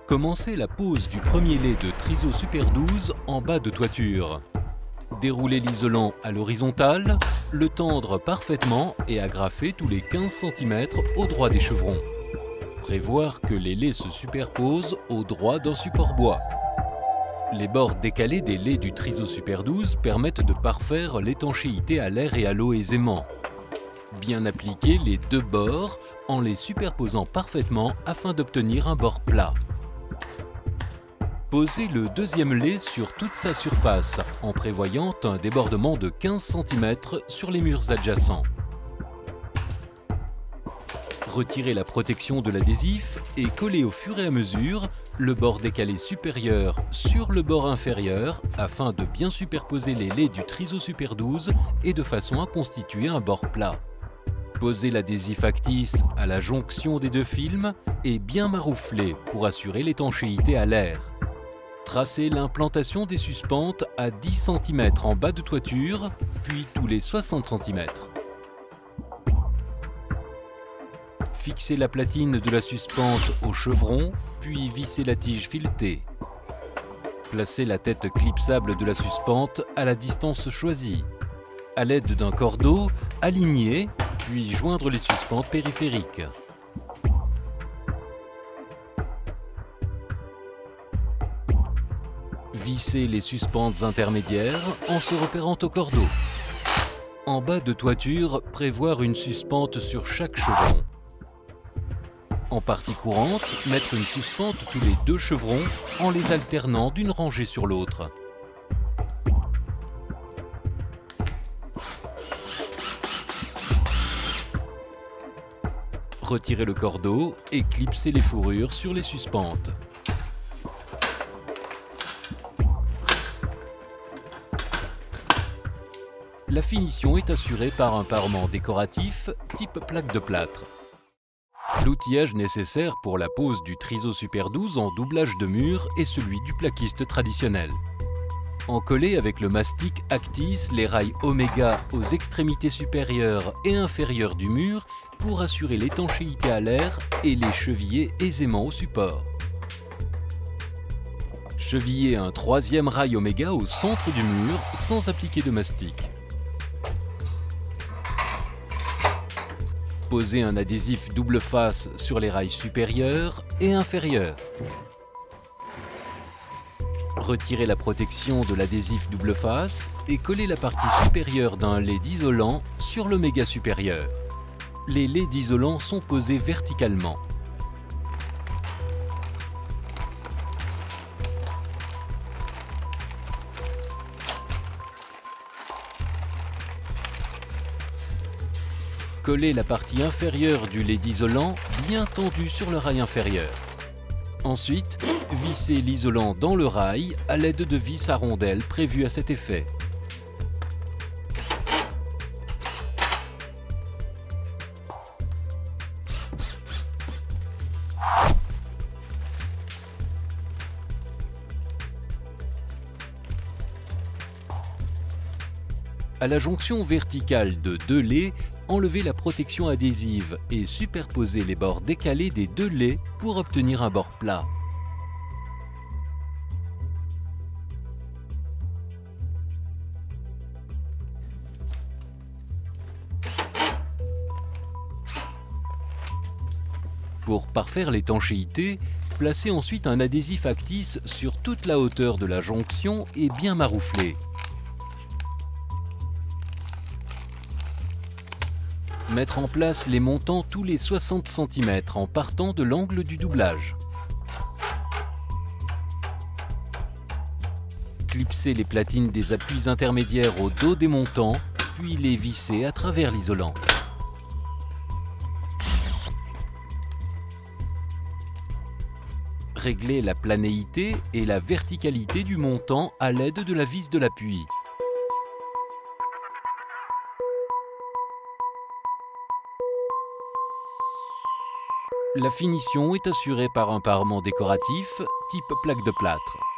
Commencez la pose du premier lait de Triso Super 12 en bas de toiture. Déroulez l'isolant à l'horizontale, le tendre parfaitement et agrafer tous les 15 cm au droit des chevrons. Prévoir que les laits se superposent au droit d'un support bois. Les bords décalés des laits du Triso Super 12 permettent de parfaire l'étanchéité à l'air et à l'eau aisément. Bien appliquer les deux bords en les superposant parfaitement afin d'obtenir un bord plat. Posez le deuxième lait sur toute sa surface en prévoyant un débordement de 15 cm sur les murs adjacents. Retirez la protection de l'adhésif et collez au fur et à mesure le bord décalé supérieur sur le bord inférieur afin de bien superposer les laits du Triso Super 12 et de façon à constituer un bord plat. Posez l'adhésif Actis à la jonction des deux films et bien maroufler pour assurer l'étanchéité à l'air. Tracez l'implantation des suspentes à 10 cm en bas de toiture, puis tous les 60 cm. Fixez la platine de la suspente au chevron, puis vissez la tige filetée. Placez la tête clipsable de la suspente à la distance choisie. À l'aide d'un cordeau, alignez, puis joindre les suspentes périphériques. Vissez les suspentes intermédiaires en se repérant au cordeau. En bas de toiture, prévoir une suspente sur chaque chevron. En partie courante, mettre une suspente tous les deux chevrons en les alternant d'une rangée sur l'autre. Retirez le cordeau et clipsez les fourrures sur les suspentes. La finition est assurée par un parement décoratif type plaque de plâtre. L'outillage nécessaire pour la pose du Triso Super 12 en doublage de mur est celui du plaquiste traditionnel. Encollez avec le mastic Actis les rails Oméga aux extrémités supérieures et inférieures du mur pour assurer l'étanchéité à l'air et les cheviller aisément au support. Chevillez un troisième rail Oméga au centre du mur sans appliquer de mastic. Posez un adhésif double face sur les rails supérieurs et inférieurs. Retirez la protection de l'adhésif double face et collez la partie supérieure d'un lait d'isolant sur l'oméga supérieur. Les laits d'isolant sont posés verticalement. Collez la partie inférieure du lait d'isolant bien tendu sur le rail inférieur. Ensuite, vissez l'isolant dans le rail à l'aide de vis à rondelles prévues à cet effet. À la jonction verticale de deux laits, enlevez la protection adhésive et superposez les bords décalés des deux laits pour obtenir un bord plat. Pour parfaire l'étanchéité, placez ensuite un adhésif Actis sur toute la hauteur de la jonction et bien maroufler. Mettre en place les montants tous les 60 cm en partant de l'angle du doublage. Clipsez les platines des appuis intermédiaires au dos des montants, puis les visser à travers l'isolant. Réglez la planéité et la verticalité du montant à l'aide de la vis de l'appui. La finition est assurée par un parement décoratif type plaque de plâtre.